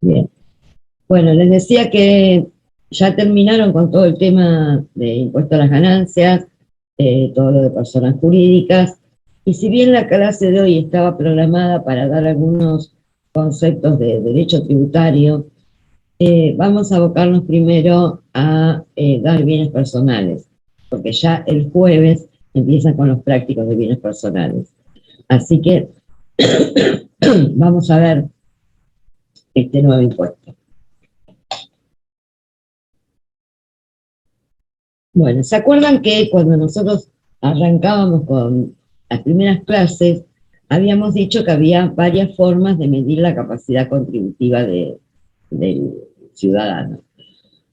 Bien. Bueno, les decía que ya terminaron con todo el tema de impuesto a las ganancias, todo lo de personas jurídicas, y si bien la clase de hoy estaba programada para dar algunos conceptos de derecho tributario, vamos a abocarnos primero a dar bienes personales, porque ya el jueves empiezan con los prácticos de bienes personales. Así que vamos a ver este nuevo impuesto. Bueno, ¿se acuerdan que cuando nosotros arrancábamos con las primeras clases, habíamos dicho que había varias formas de medir la capacidad contributiva del ciudadano?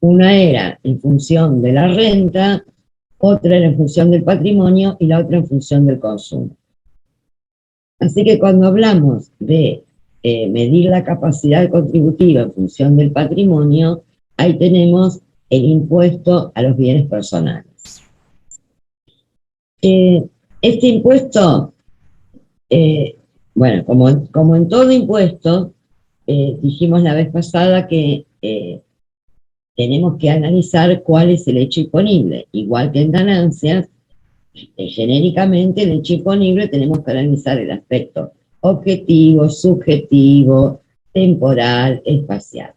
Una era en función de la renta, otra era en función del patrimonio y la otra en función del consumo. Así que cuando hablamos de medir la capacidad contributiva en función del patrimonio, ahí tenemos el impuesto a los bienes personales. Este impuesto, bueno, como en todo impuesto, dijimos la vez pasada que tenemos que analizar cuál es el hecho imponible. Igual que en ganancias, genéricamente el hecho imponible tenemos que analizar el aspecto objetivo, subjetivo, temporal, espacial.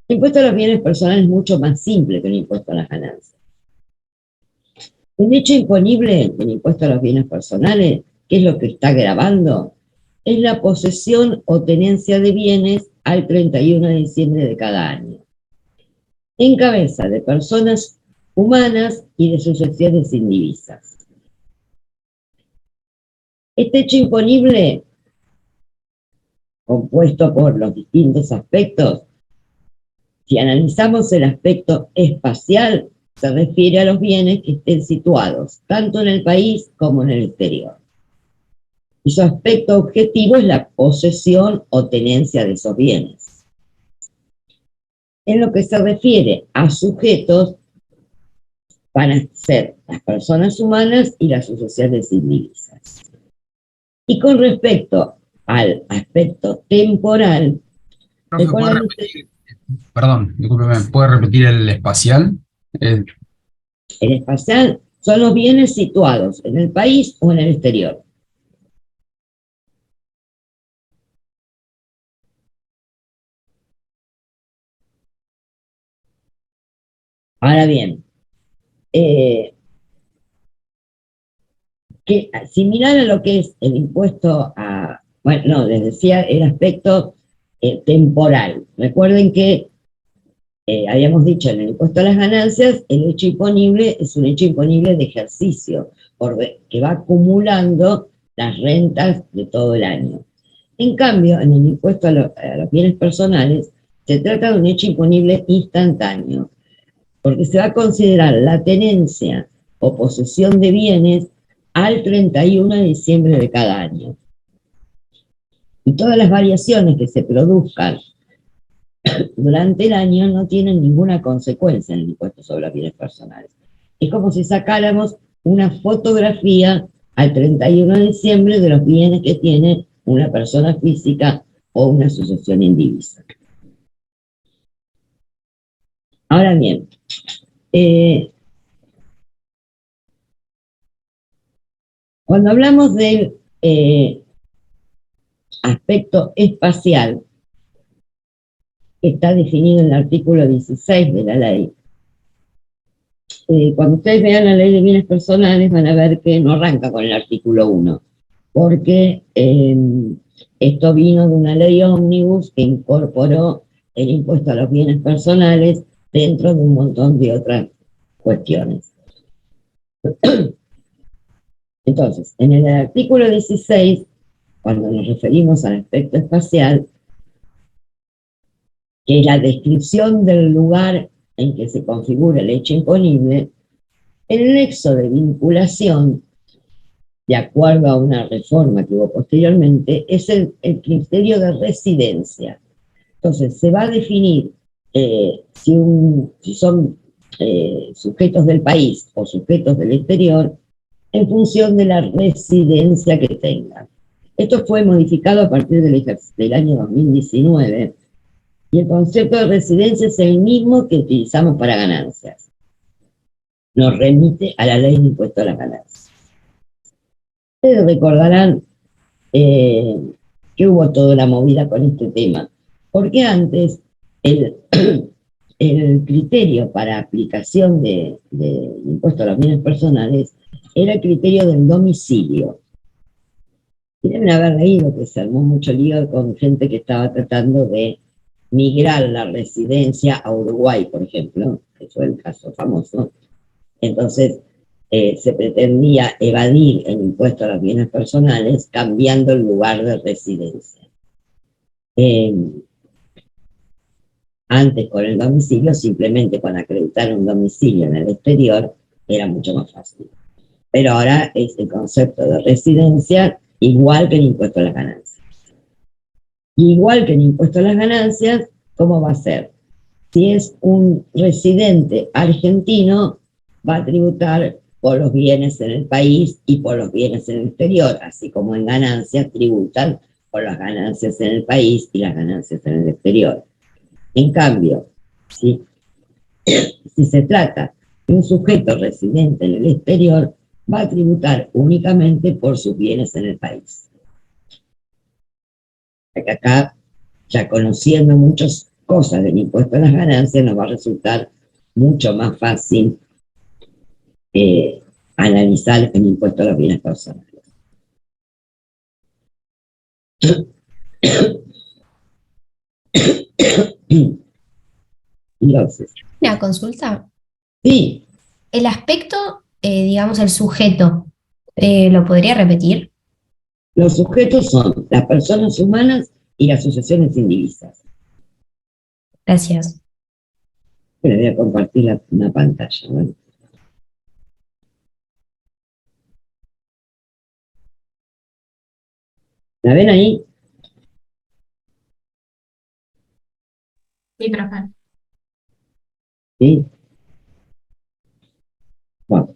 El impuesto a los bienes personales es mucho más simple que el impuesto a las ganancias. Un hecho imponible del impuesto a los bienes personales, ¿qué es lo que está grabando? Es la posesión o tenencia de bienes al 31 de diciembre de cada año, en cabeza de personas humanas y de sucesiones indivisas. Este hecho imponible, compuesto por los distintos aspectos, si analizamos el aspecto espacial, se refiere a los bienes que estén situados tanto en el país como en el exterior. Y su aspecto objetivo es la posesión o tenencia de esos bienes. En lo que se refiere a sujetos, van a ser las personas humanas y las sucesiones indivisas. Y con respecto al aspecto temporal, Profe, ¿puede repetir? Perdón, discúlpeme, ¿puede repetir el espacial? el espacial son los bienes situados en el país o en el exterior. Ahora bien, que similar a lo que es el impuesto a, bueno, no, les decía el aspecto temporal. Recuerden que habíamos dicho en el impuesto a las ganancias, el hecho imponible es un hecho imponible de ejercicio, que va acumulando las rentas de todo el año. En cambio, en el impuesto a los bienes personales, se trata de un hecho imponible instantáneo, porque se va a considerar la tenencia o posesión de bienes al 31 de diciembre de cada año. Y todas las variaciones que se produzcan durante el año no tienen ninguna consecuencia en el impuesto sobre los bienes personales. Es como si sacáramos una fotografía al 31 de diciembre de los bienes que tiene una persona física o una sucesión indivisa. Ahora bien, cuando hablamos del aspecto espacial, que está definido en el artículo 16 de la ley, cuando ustedes vean la ley de bienes personales van a ver que no arranca con el artículo 1, porque esto vino de una ley ómnibus que incorporó el impuesto a los bienes personales dentro de un montón de otras cuestiones. Entonces, en el artículo 16, cuando nos referimos al aspecto espacial, que es la descripción del lugar en que se configura el hecho imponible, el nexo de vinculación, de acuerdo a una reforma que hubo posteriormente, es el criterio de residencia. Entonces, se va a definir si son sujetos del país o sujetos del exterior en función de la residencia que tengan. Esto fue modificado a partir del año 2019 Y el concepto de residencia es el mismo que utilizamos para ganancias. Nos remite a la ley de impuesto a las ganancias. Ustedes recordarán que hubo toda la movida con este tema, porque antes el criterio para aplicación de impuesto a los bienes personales era el criterio del domicilio. Y deben haber leído que se armó mucho lío con gente que estaba tratando de migrar la residencia a Uruguay, por ejemplo, que fue el caso famoso. Entonces, se pretendía evadir el impuesto a los bienes personales cambiando el lugar de residencia. Antes con el domicilio, simplemente con acreditar un domicilio en el exterior, era mucho más fácil. Pero ahora es el concepto de residencia igual que el impuesto a las ganancias. Igual que el impuesto a las ganancias, ¿cómo va a ser? Si es un residente argentino, va a tributar por los bienes en el país y por los bienes en el exterior, así como en ganancias tributan por las ganancias en el país y las ganancias en el exterior. En cambio, si se trata de un sujeto residente en el exterior, va a tributar únicamente por sus bienes en el país. Acá, ya conociendo muchas cosas del impuesto a las ganancias, nos va a resultar mucho más fácil analizar el impuesto a los bienes personales. Entonces, una consulta. sí. El aspecto, digamos, el sujeto, ¿lo podría repetir? Los sujetos son las personas humanas y las sucesiones indivisas. Gracias. Pero voy a compartir una pantalla, ¿no? ¿La ven ahí? Sí, profe. Sí. Bueno.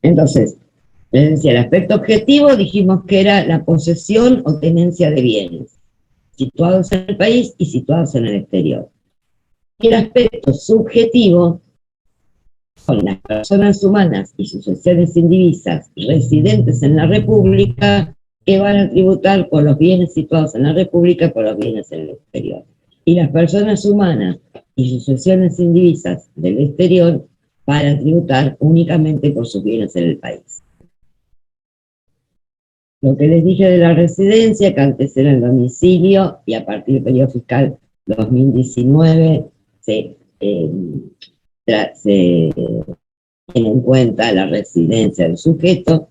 Entonces, les decía, el aspecto objetivo dijimos que era la posesión o tenencia de bienes, situados en el país y situados en el exterior. Y el aspecto subjetivo son las personas humanas y sucesiones indivisas residentes en la República que van a tributar por los bienes situados en la República y por los bienes en el exterior. Y las personas humanas y sucesiones indivisas del exterior van a tributar únicamente por sus bienes en el país. Lo que les dije de la residencia, que antes era el domicilio, y a partir del periodo fiscal 2019 se tiene en cuenta la residencia del sujeto.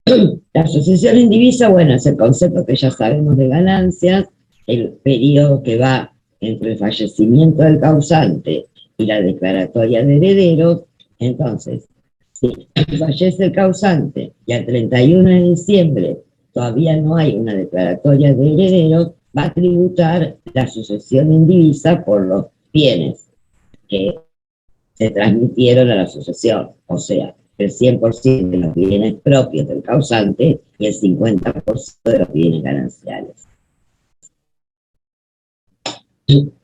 La asociación indivisa, bueno, es el concepto que ya sabemos de ganancias, el periodo que va entre el fallecimiento del causante y la declaratoria de herederos. Entonces, si fallece el causante y al 31 de diciembre todavía no hay una declaratoria de herederos, va a tributar la sucesión indivisa por los bienes que se transmitieron a la sucesión, o sea, el 100% de los bienes propios del causante y el 50% de los bienes gananciales.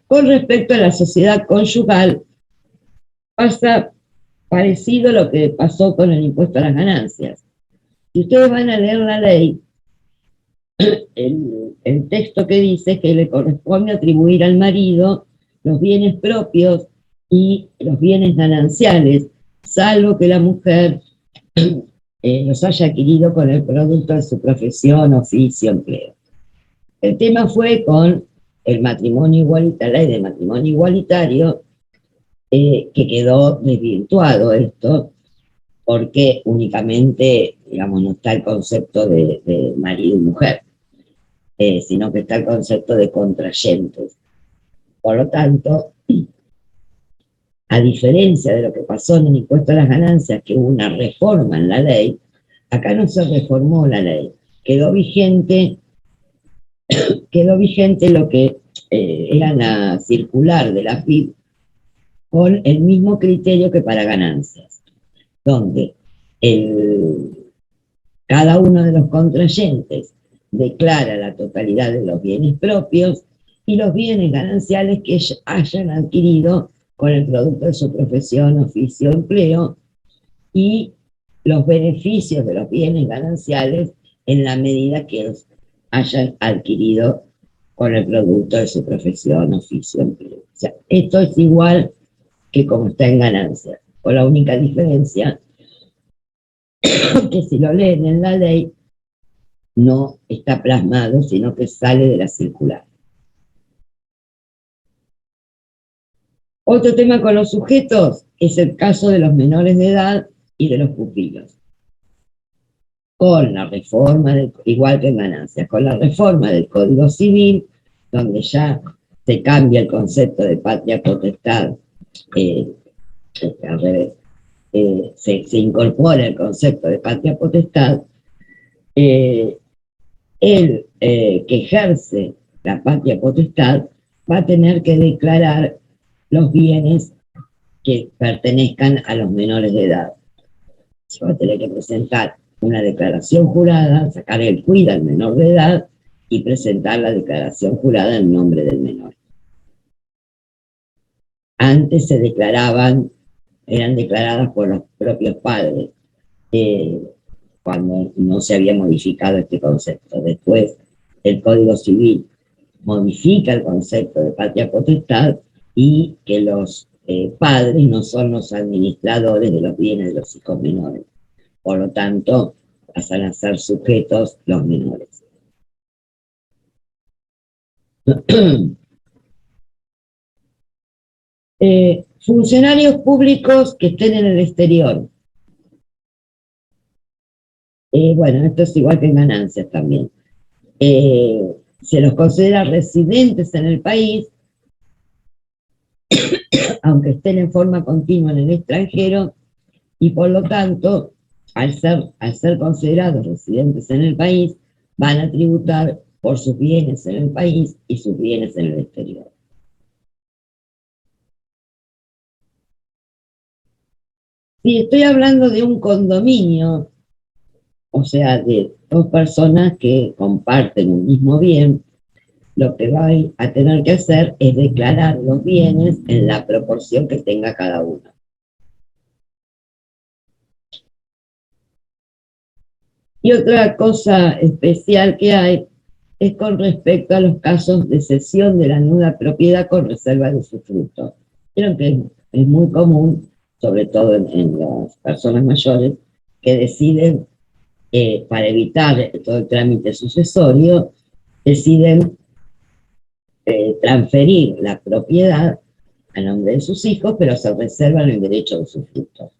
Con respecto a la sociedad conyugal, pasa parecido a lo que pasó con el impuesto a las ganancias. Si ustedes van a leer la ley, el texto que dice que le corresponde atribuir al marido los bienes propios y los bienes gananciales, salvo que la mujer los haya adquirido con el producto de su profesión, oficio, empleo. El tema fue con el matrimonio igualitario, la ley de matrimonio igualitario, que quedó desvirtuado esto, porque únicamente, digamos, no está el concepto de marido y mujer, sino que está el concepto de contrayentes. Por lo tanto, a diferencia de lo que pasó en el impuesto a las ganancias, que hubo una reforma en la ley, acá no se reformó la ley, quedó vigente lo que era la circular de la FIP con el mismo criterio que para ganancias, donde cada uno de los contrayentes declara la totalidad de los bienes propios y los bienes gananciales que hayan adquirido con el producto de su profesión, oficio o empleo, y los beneficios de los bienes gananciales en la medida que los hayan adquirido con el producto de su profesión, oficio o empleo. O sea, esto es igual que como está en ganancias, con la única diferencia que si lo leen en la ley no está plasmado, sino que sale de la circular. Otro tema con los sujetos es el caso de los menores de edad y de los pupilos. Con la reforma, igual que en ganancias, con la reforma del Código Civil, donde ya se cambia el concepto de patria potestad, al revés, se incorpora el concepto de patria potestad, el que ejerce la patria potestad va a tener que declarar los bienes que pertenezcan a los menores de edad. Se va a tener que presentar una declaración jurada, sacar el quid al menor de edad y presentar la declaración jurada en nombre del menor. Antes se declaraban, eran declaradas por los propios padres, cuando no se había modificado este concepto. Después el Código Civil modifica el concepto de patria potestad y que los padres no son los administradores de los bienes de los hijos menores. Por lo tanto, pasan a ser sujetos los menores. Funcionarios públicos que estén en el exterior. Bueno, esto es igual que en ganancias también. Se los considera residentes en el país, aunque estén en forma continua en el extranjero, y por lo tanto, al ser considerados residentes en el país, van a tributar por sus bienes en el país y sus bienes en el exterior. Si estoy hablando de un condominio, o sea, de dos personas que comparten un mismo bien, lo que va a tener que hacer es declarar los bienes en la proporción que tenga cada uno. Y otra cosa especial que hay es con respecto a los casos de cesión de la nuda propiedad con reserva de usufructo. Creo que es muy común, sobre todo en las personas mayores, que deciden, para evitar todo el trámite sucesorio, deciden transferir la propiedad a nombre de sus hijos, pero se reservan el derecho de usufructo.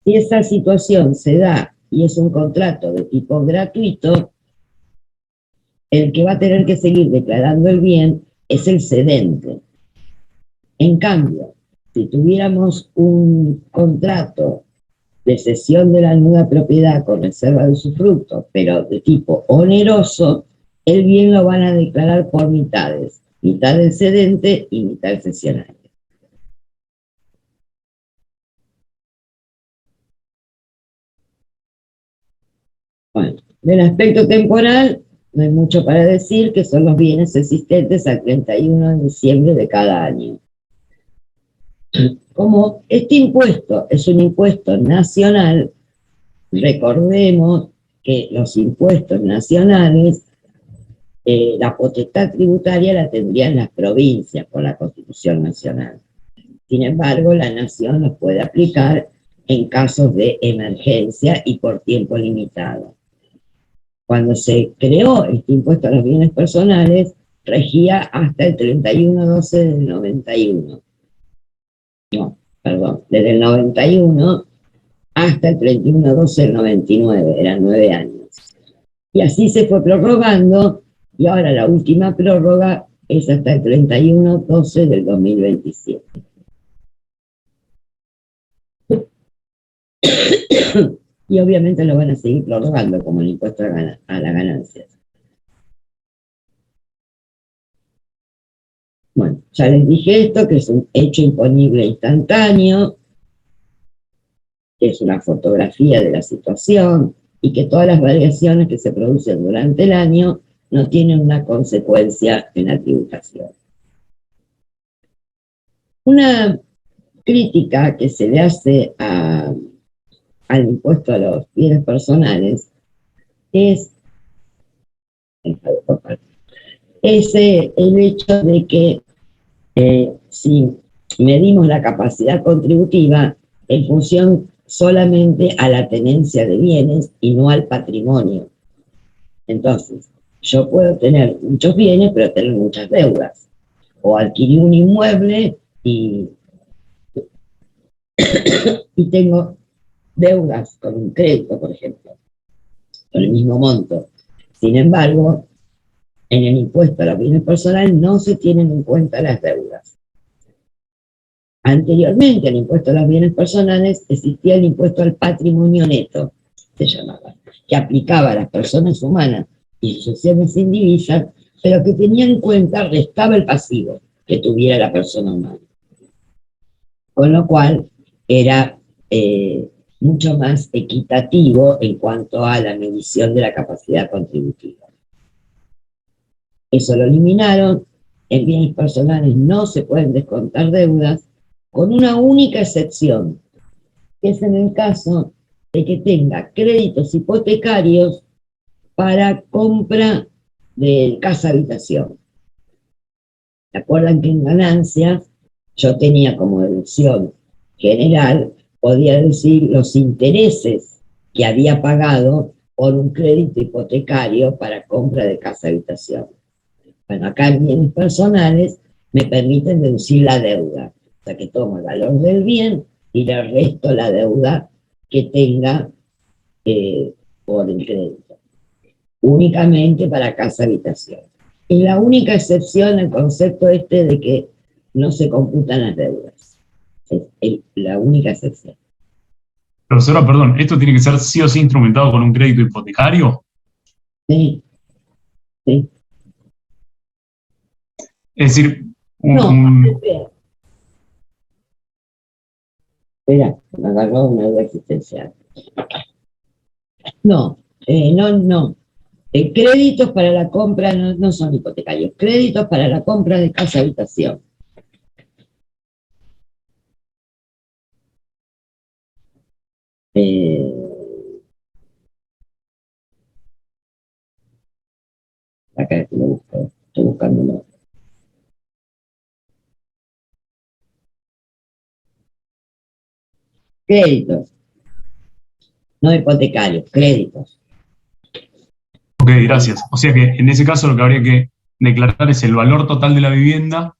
Si esa situación se da y es un contrato de tipo gratuito, el que va a tener que seguir declarando el bien es el cedente. En cambio, si tuviéramos un contrato de cesión de la nuda propiedad con reserva de usufructo, pero de tipo oneroso, el bien lo van a declarar por mitades, mitad del cedente y mitad del cesionario. Bueno, del aspecto temporal, no hay mucho para decir, que son los bienes existentes al 31 de diciembre de cada año. Como este impuesto es un impuesto nacional, recordemos que los impuestos nacionales, la potestad tributaria la tendrían las provincias por la Constitución Nacional. Sin embargo, la Nación los puede aplicar en casos de emergencia y por tiempo limitado. Cuando se creó este impuesto a los bienes personales, regía hasta el 31/12 del 91. No, perdón, desde el 91 hasta el 31/12 del 99, eran 9 años. Y así se fue prorrogando, y ahora la última prórroga es hasta el 31/12 del 2027. Y obviamente lo van a seguir prorrogando como el impuesto a las ganancias. Bueno, Ya les dije esto, que es un hecho imponible instantáneo, que es una fotografía de la situación, y que todas las variaciones que se producen durante el año no tienen una consecuencia en la tributación. Una crítica que se le hace al impuesto a los bienes personales es el hecho de que si medimos la capacidad contributiva en función solamente a la tenencia de bienes y no al patrimonio. Entonces, yo puedo tener muchos bienes, pero tener muchas deudas. O adquirir un inmueble y tengo deudas con un crédito, por ejemplo, con el mismo monto. Sin embargo, en el impuesto a los bienes personales no se tienen en cuenta las deudas. Anteriormente al impuesto a los bienes personales existía el impuesto al patrimonio neto, se llamaba, que aplicaba a las personas humanas y sucesiones sin divisas, pero que tenía en cuenta, restaba el pasivo que tuviera la persona humana. Con lo cual era mucho más equitativo en cuanto a la medición de la capacidad contributiva. Eso lo eliminaron. En bienes personales no se pueden descontar deudas, con una única excepción, que es en el caso de que tenga créditos hipotecarios para compra de casa-habitación. ¿Se acuerdan que en ganancias yo tenía como deducción general, podía decir los intereses que había pagado por un crédito hipotecario para compra de casa-habitación? Bueno, acá en bienes personales me permiten deducir la deuda, o sea que tomo el valor del bien y le resto la deuda que tenga por el crédito, únicamente para casa-habitación. Es la única excepción al concepto este de que no se computan las deudas. Es la única excepción. Profesora, perdón, ¿esto tiene que ser sí o sí instrumentado con un crédito hipotecario? Sí, sí. Es decir, Espera, me agarró una duda existencial. No. Créditos para la compra no son hipotecarios. Créditos para la compra de casa-habitación. Acá lo busco, estoy buscándolo. Créditos, no hipotecarios, créditos. Ok, gracias. O sea que en ese caso lo que habría que declarar es el valor total de la vivienda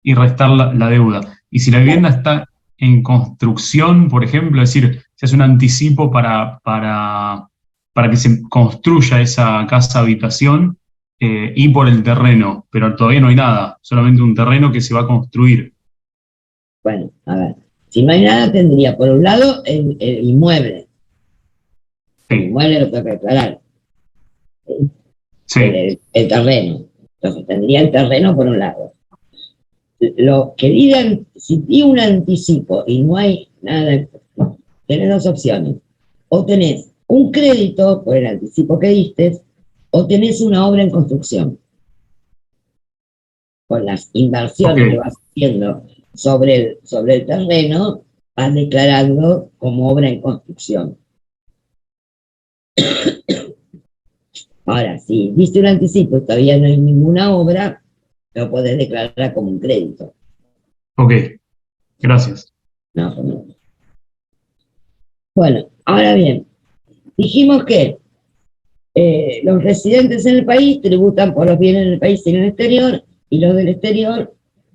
y restar la deuda. Y si la vivienda está en construcción, por ejemplo, es decir, se hace un anticipo para que se construya esa casa-habitación y por el terreno, pero todavía no hay nada, solamente un terreno que se va a construir. Bueno, a ver, si no hay nada tendría por un lado el inmueble. Sí. El inmueble lo tengo que declarar. Sí. El terreno. Entonces tendría el terreno por un lado. Lo que digan, si di un anticipo y no hay nada, tenés dos opciones. O tenés un crédito por el anticipo que diste, o tenés una obra en construcción. Con las inversiones que vas haciendo sobre el terreno, vas declarando como obra en construcción. Ahora, si diste un anticipo y todavía no hay ninguna obra, lo podés declarar como un crédito. Ok, gracias. No. Bueno, ahora bien, dijimos que los residentes en el país tributan por los bienes en el país y en el exterior, y los del exterior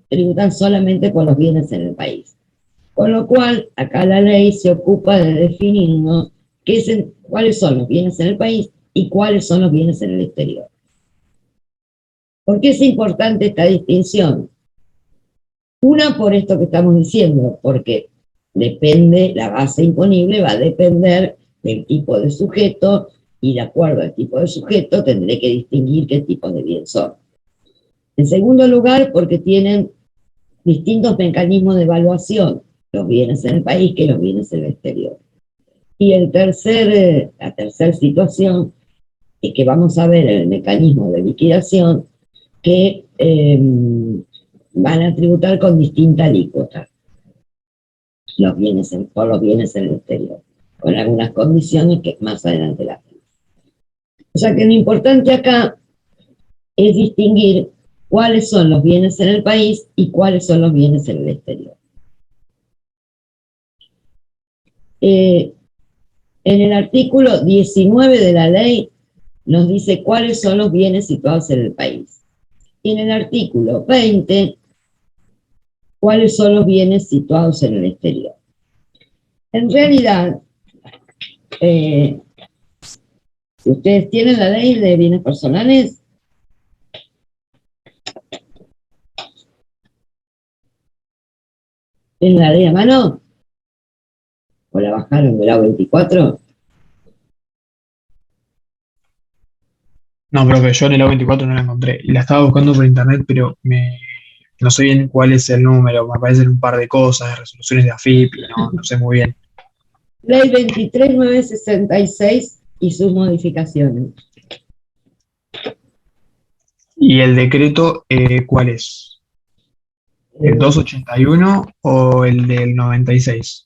tributan solamente por los bienes en el país. Con lo cual, acá la ley se ocupa de definirnos cuáles son los bienes en el país y cuáles son los bienes en el exterior. ¿Por qué es importante esta distinción? Una, por esto que estamos diciendo, porque la base imponible va a depender del tipo de sujeto, y de acuerdo al tipo de sujeto tendré que distinguir qué tipos de bien son. En segundo lugar, porque tienen distintos mecanismos de evaluación, los bienes en el país que los bienes en el exterior. Y la tercera situación es que vamos a ver en el mecanismo de liquidación que van a tributar con distinta alícuota por los bienes en el exterior, con algunas condiciones que más adelante las vemos. O sea que lo importante acá es distinguir cuáles son los bienes en el país y cuáles son los bienes en el exterior. En el artículo 19 de la ley nos dice cuáles son los bienes situados en el país. Y en el artículo 20, cuáles son los bienes situados en el exterior. En realidad, si ustedes tienen la ley de bienes personales, ¿tienen la ley a mano? ¿O la bajaron del A24? No, profe, yo en el A24 no la encontré. La estaba buscando por internet, pero no sé bien cuál es el número. Me aparecen un par de cosas, de resoluciones de AFIP, y no sé muy bien. Ley 23.966 y sus modificaciones. ¿Y el decreto cuál es? ¿El 281 o el del 96?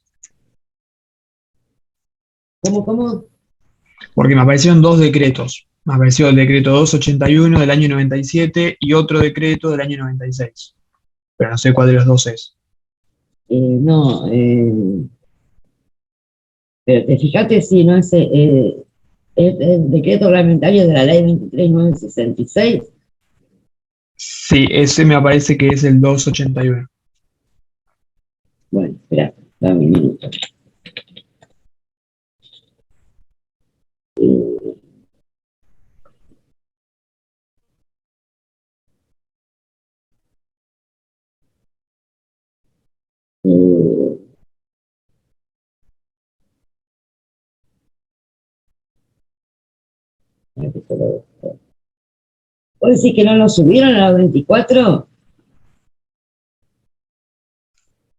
¿Cómo? Porque me aparecieron dos decretos. Me apareció el decreto 281 del año 97 y otro decreto del año 96. Pero no sé cuál de los dos es. No, pero te fíjate si no es el decreto reglamentario de la ley 23.966. Sí, ese me parece que es el 281. Bueno, espera, dame un minuto. ¿Puedo decir que no lo subieron a la 24?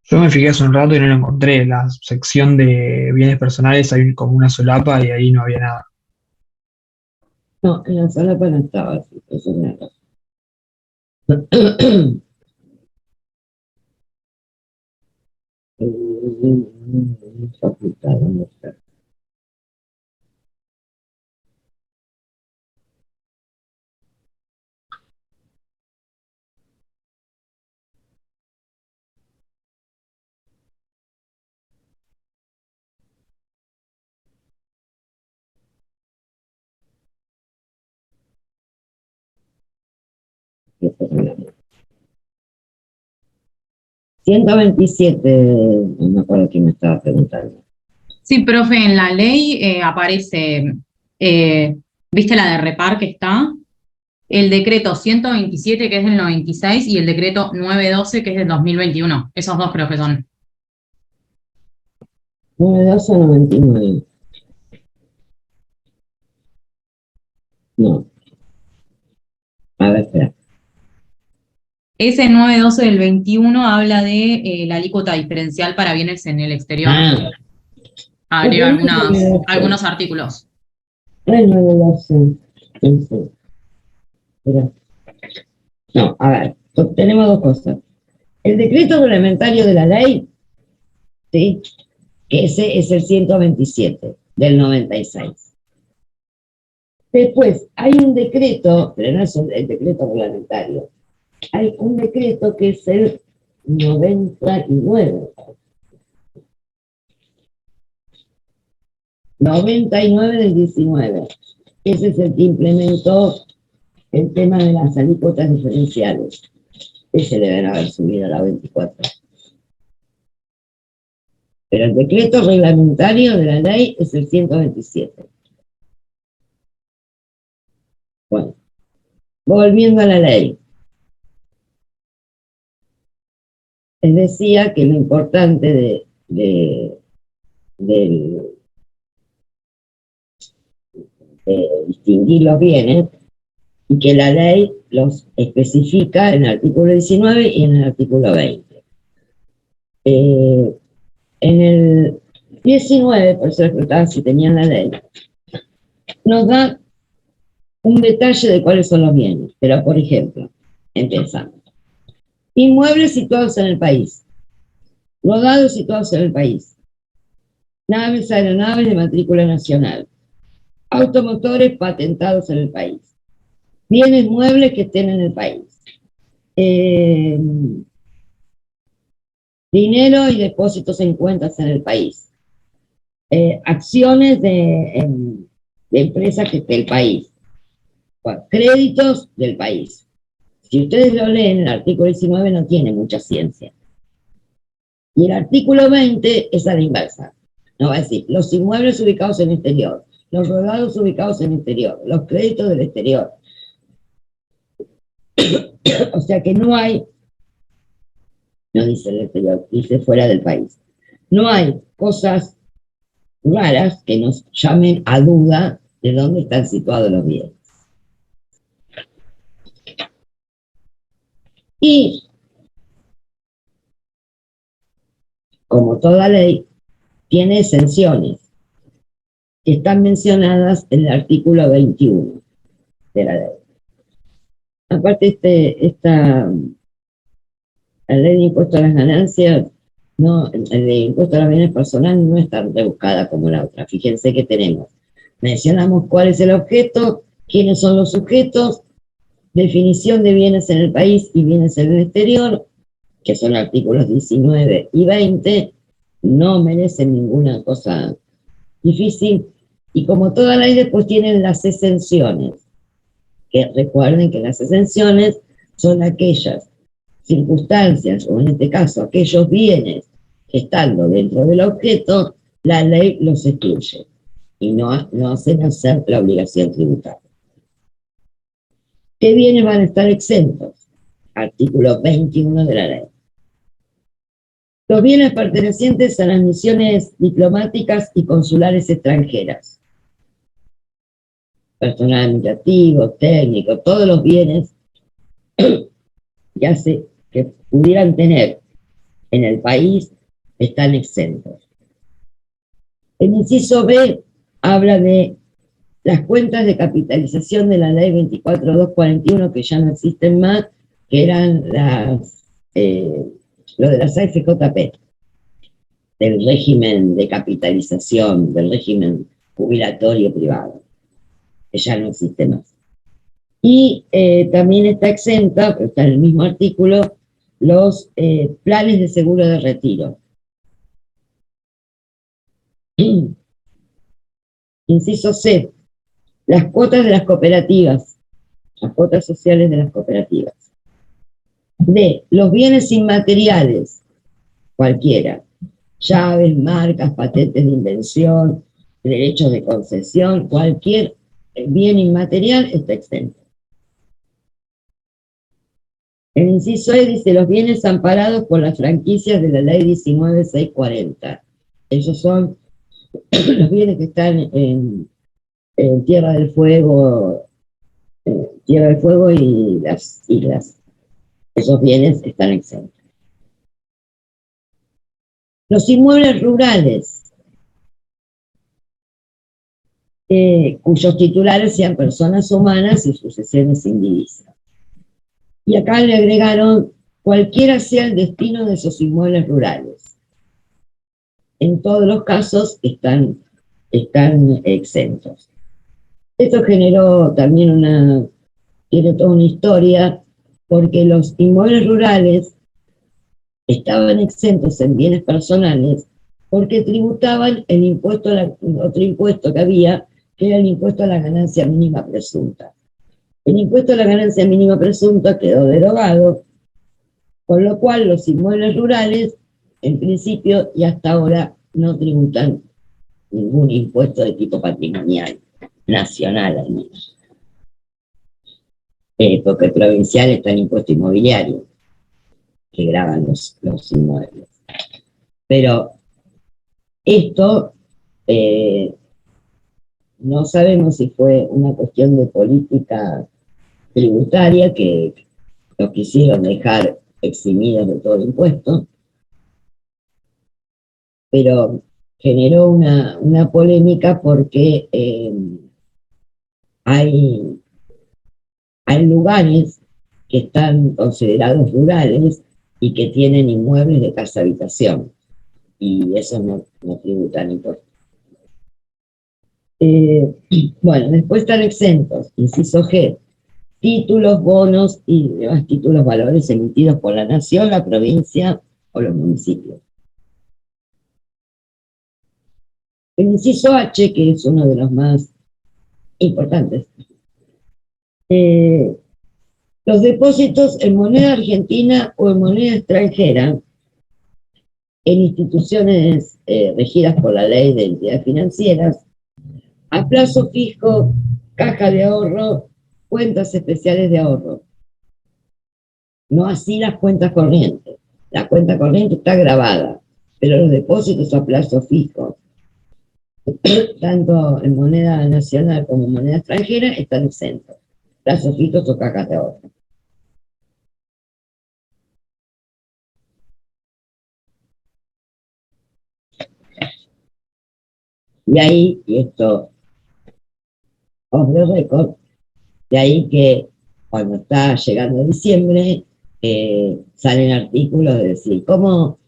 Yo me fijé hace un rato y no lo encontré. En la sección de bienes personales hay como una solapa y ahí no había nada. No, en la sala no estaba así, eso es una cosa. Facultad, ¿dónde está? ¿127? No me acuerdo quién me estaba preguntando. Sí, profe, en la ley aparece, ¿viste la de repar que está? El decreto 127, que es del 96, y el decreto 912, que es del 2021. Esos dos creo que son. 92 o 99. No. A ver, espera. Ese 912 del 21 habla de la alícuota diferencial para bienes en el exterior. Agrega algunos artículos. 912. Espera. No, a ver, tenemos dos cosas. El decreto reglamentario de la ley, ¿sí? Que ese es el 127 del 96. Después, hay un decreto, pero no es el decreto reglamentario, hay un decreto que es el 99. 99 del 19. Ese es el que implementó el tema de las alícuotas diferenciales. Ese deben haber subido a la 24. Pero el decreto reglamentario de la ley es el 127. Bueno, volviendo a la ley. Les decía que lo importante de distinguir los bienes y que la ley los especifica en el artículo 19 y en el artículo 20. En el 19, por eso les preguntaba si tenían la ley, nos da un detalle de cuáles son los bienes. Pero, por ejemplo, empezamos. Inmuebles situados en el país, rodados situados en el país, naves, aeronaves de matrícula nacional, automotores patentados en el país, bienes muebles que estén en el país, dinero y depósitos en cuentas en el país, acciones de empresas que esté el país, bueno, créditos del país. Si ustedes lo leen, el artículo 19 no tiene mucha ciencia. Y el artículo 20 es a la inversa. No va a decir, los inmuebles ubicados en el exterior, los rodados ubicados en el exterior, los créditos del exterior. O sea que no hay, no dice el exterior, dice fuera del país. No hay cosas raras que nos llamen a duda de dónde están situados los bienes. Y, como toda ley, tiene exenciones que están mencionadas en el artículo 21 de la ley. Aparte, la ley de impuesto a las ganancias, no, la ley de impuesto a los bienes personales no es tan rebuscada como la otra. Fíjense que tenemos, mencionamos cuál es el objeto, quiénes son los sujetos, definición de bienes en el país y bienes en el exterior, que son artículos 19 y 20, no merecen ninguna cosa difícil, y como toda ley después tienen las exenciones, que recuerden que las exenciones son aquellas circunstancias, o en este caso aquellos bienes que estando dentro del objeto, la ley los excluye y no hacen hacer la obligación tributaria. ¿Qué bienes van a estar exentos? Artículo 21 de la ley. Los bienes pertenecientes a las misiones diplomáticas y consulares extranjeras. Personal administrativo, técnico, todos los bienes que pudieran tener en el país están exentos. El inciso B habla de las cuentas de capitalización de la ley 24.241, que ya no existen más, que eran lo de las AFJP, del régimen de capitalización, del régimen jubilatorio privado, que ya no existe más. Y también está exenta, pero está en el mismo artículo, los planes de seguro de retiro. Inciso C, las cuotas de las cooperativas, las cuotas sociales de las cooperativas. D, los bienes inmateriales, cualquiera, llaves, marcas, patentes de invención, derechos de concesión, cualquier bien inmaterial está exento. El inciso E dice los bienes amparados por las franquicias de la ley 19.640. Esos son los bienes que están en Tierra del Fuego y las islas. Esos bienes están exentos. Los inmuebles rurales, cuyos titulares sean personas humanas y sucesiones indivisas. Y acá le agregaron cualquiera sea el destino de esos inmuebles rurales. En todos los casos están exentos. Esto generó también tiene toda una historia, porque los inmuebles rurales estaban exentos en bienes personales porque tributaban el impuesto, otro impuesto que había, que era el impuesto a la ganancia mínima presunta. El impuesto a la ganancia mínima presunta quedó derogado, con lo cual los inmuebles rurales, en principio y hasta ahora, no tributan ningún impuesto de tipo patrimonial, nacional al menos. Porque el provincial está en impuesto inmobiliario, que graban los inmuebles. Pero esto no sabemos si fue una cuestión de política tributaria, que los quisieron dejar eximidos de todo el impuesto, pero generó una polémica porque hay, hay lugares que están considerados rurales y que tienen inmuebles de casa habitación, y esos no tributan impuestos. Bueno, después están exentos, inciso G, títulos, bonos y demás títulos, valores emitidos por la nación, la provincia o los municipios. El inciso H, que es uno de los más importantes, los depósitos en moneda argentina o en moneda extranjera en instituciones regidas por la ley de entidades financieras, a plazo fijo, caja de ahorro, cuentas especiales de ahorro. No así las cuentas corrientes. La cuenta corriente está grabada, pero los depósitos a plazo fijo, tanto en moneda nacional como en moneda extranjera, están exentos. Plazos fijos o cajas de ahorro. Y ahí, y esto off the record, de ahí que cuando está llegando diciembre, salen artículos de decir, ¿cómo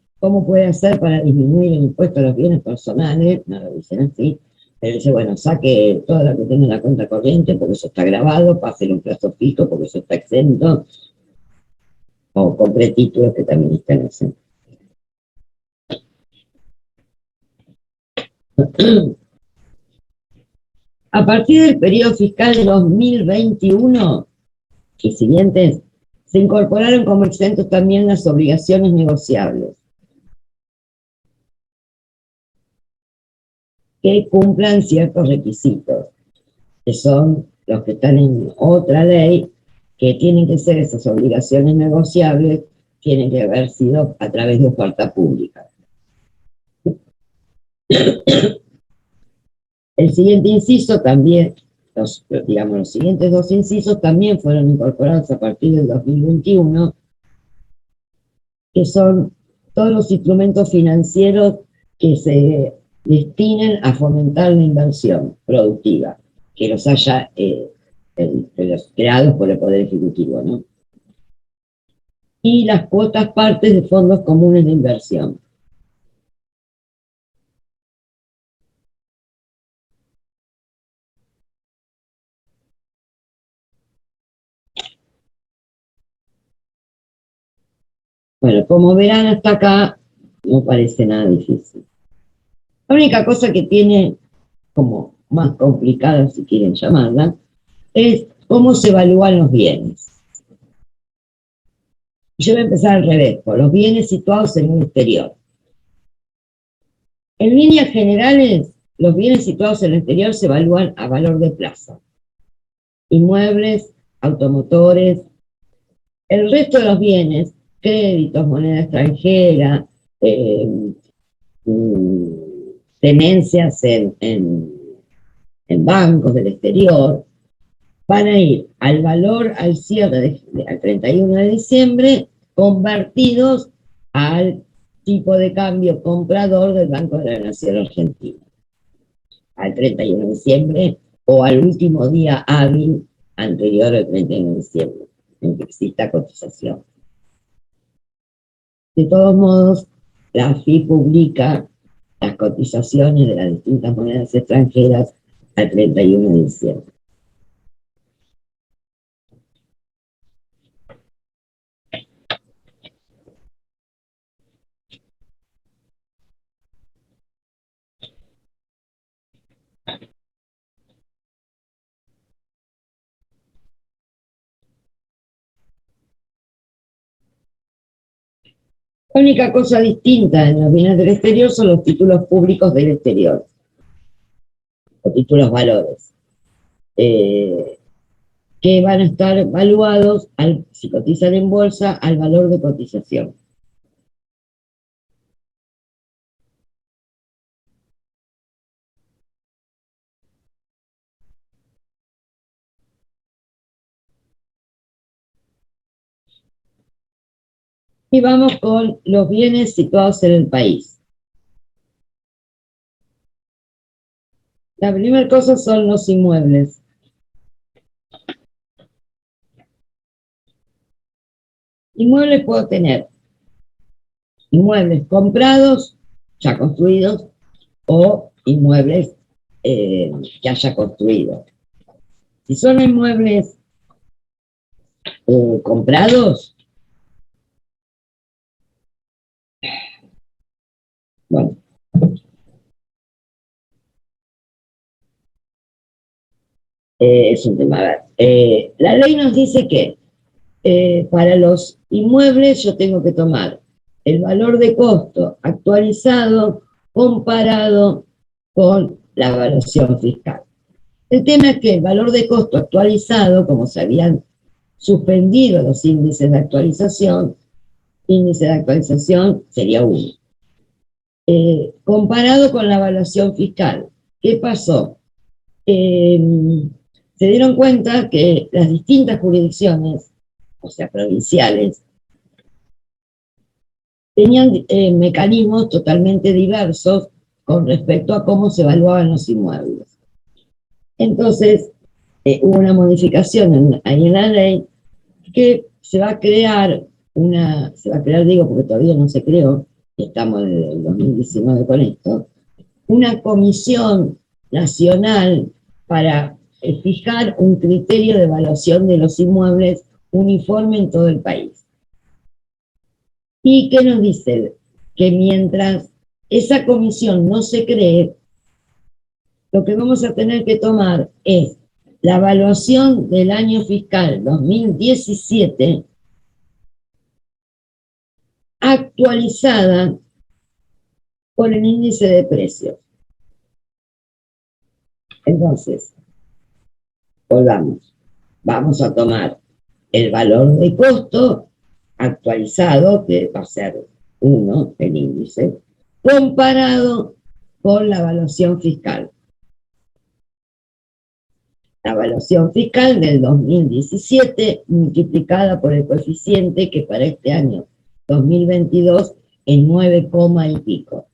puede hacer para disminuir el impuesto a los bienes personales? No lo dicen así, pero dice, bueno, saque todo lo que tenga en la cuenta corriente, porque eso está grabado, pase un plazo fijo, porque eso está exento, o compre títulos que también están exentos. A partir del periodo fiscal de 2021 y siguientes, se incorporaron como exentos también las obligaciones negociables que cumplan ciertos requisitos, que son los que están en otra ley, que tienen que ser esas obligaciones negociables, tienen que haber sido a través de oferta pública. El siguiente inciso también, los siguientes dos incisos también fueron incorporados a partir del 2021, que son todos los instrumentos financieros que se destinen a fomentar la inversión productiva, que los haya los creados por el Poder Ejecutivo, ¿no? Y las cuotas partes de fondos comunes de inversión. Bueno, como verán hasta acá, no parece nada difícil. La única cosa que tiene como más complicada, si quieren llamarla, es cómo se evalúan los bienes. Yo voy a empezar al revés, por los bienes situados en el exterior. En líneas generales, los bienes situados en el exterior se evalúan a valor de plaza. Inmuebles, automotores, el resto de los bienes, créditos, moneda extranjera, tenencias en bancos del exterior, van a ir al valor al cierre al 31 de diciembre, convertidos al tipo de cambio comprador del Banco de la Nación Argentina, al 31 de diciembre o al último día hábil anterior al 31 de diciembre, en que exista cotización. De todos modos, la AFI publica las cotizaciones de las distintas monedas extranjeras al 31 de diciembre. La única cosa distinta en los bienes del exterior son los títulos públicos del exterior, o títulos valores, que van a estar valuados, si cotizan en bolsa, al valor de cotización. Y vamos con los bienes situados en el país. La primera cosa son los inmuebles. Inmuebles puedo tener inmuebles comprados, ya construidos, o inmuebles que haya construido. Si son inmuebles comprados, bueno, es un tema. A ver, la ley nos dice que para los inmuebles yo tengo que tomar el valor de costo actualizado comparado con la evaluación fiscal. El tema es que el valor de costo actualizado, como se habían suspendido los índices de actualización, índice de actualización sería 1. Comparado con la evaluación fiscal, ¿qué pasó? Se dieron cuenta que las distintas jurisdicciones, o sea, provinciales, tenían mecanismos totalmente diversos con respecto a cómo se evaluaban los inmuebles. Entonces, hubo una modificación ahí en la ley que se va a crear digo porque todavía no se creó, estamos desde el 2019 con esto, una comisión nacional para fijar un criterio de evaluación de los inmuebles uniforme en todo el país. ¿Y qué nos dice? Que mientras esa comisión no se cree, lo que vamos a tener que tomar es la evaluación del año fiscal 2017 actualizada por el índice de precios. Entonces, volvamos. Vamos a tomar el valor de costo actualizado, que va a ser 1, el índice, comparado con la evaluación fiscal. La evaluación fiscal del 2017 multiplicada por el coeficiente que para este año 2022 es 9, y pico.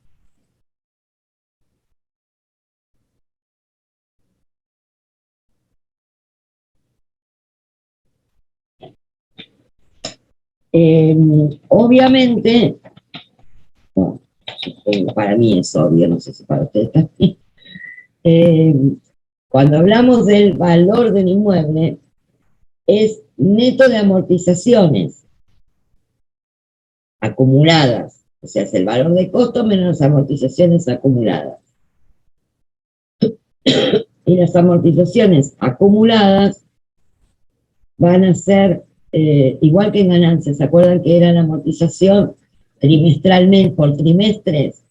Obviamente, bueno, para mí es obvio, no sé si para ustedes también, cuando hablamos del valor del inmueble, es neto de amortizaciones acumuladas, o sea, es el valor de costo menos las amortizaciones acumuladas. Y las amortizaciones acumuladas van a ser igual que en ganancias. ¿Se acuerdan que era la amortización trimestralmente por trimestres?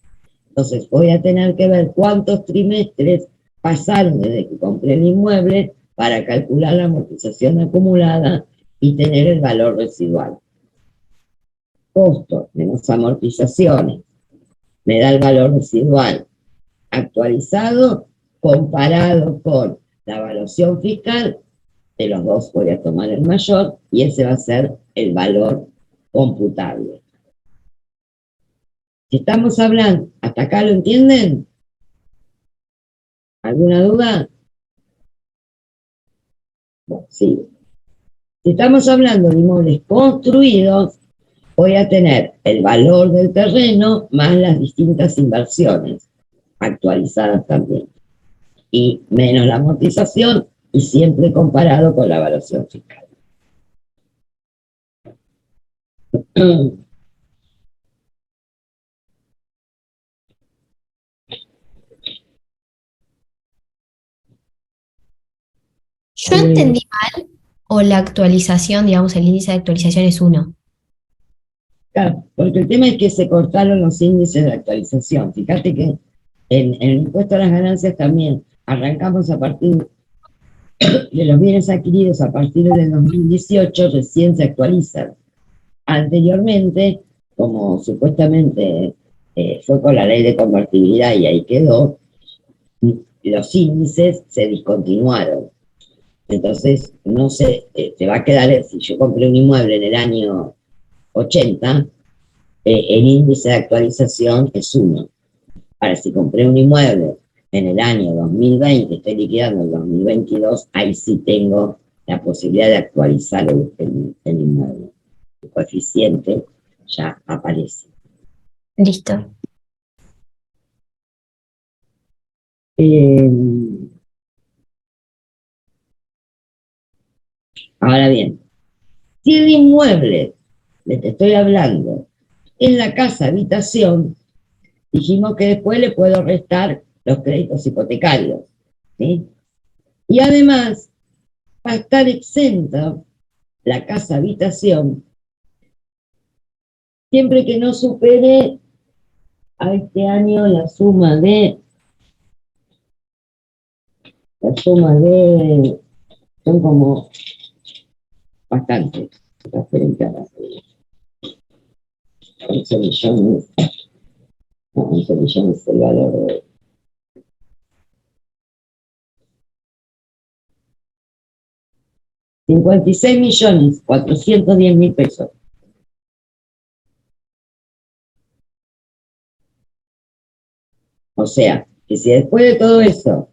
Entonces voy a tener que ver cuántos trimestres pasaron desde que compré el inmueble para calcular la amortización acumulada y tener el valor residual. Costo menos amortizaciones me da el valor residual actualizado comparado con la evaluación fiscal. De los dos voy a tomar el mayor y ese va a ser el valor computable. Si estamos hablando, ¿hasta acá lo entienden? ¿Alguna duda? Bueno, sí. Si estamos hablando de inmuebles construidos, voy a tener el valor del terreno más las distintas inversiones, actualizadas también, y menos la amortización, y siempre comparado con la evaluación fiscal. ¿Yo entendí mal o la actualización, digamos, el índice de actualización es 1? Claro, porque el tema es que se cortaron los índices de actualización. Fíjate que en el impuesto a las ganancias también arrancamos a partir de los bienes adquiridos a partir del 2018, recién se actualizan. Anteriormente, como supuestamente fue con la ley de convertibilidad y ahí quedó, los índices se discontinuaron. Entonces, no sé, te va a quedar, si yo compré un inmueble en el año 80, el índice de actualización es 1. Ahora, si compré un inmueble en el año 2020, estoy liquidando el 2022, ahí sí tengo la posibilidad de actualizar el inmueble. El coeficiente ya aparece. Listo. Ahora bien, si el inmueble, de que estoy hablando, es la casa habitación, dijimos que después le puedo restar los créditos hipotecarios, ¿sí? Y además, va a estar exenta la casa habitación siempre que no supere a este año la suma de, son como bastantes, referente a las 11 millones, no, 11 millones es el valor de 56.410.000 pesos. O sea, que si después de todo eso,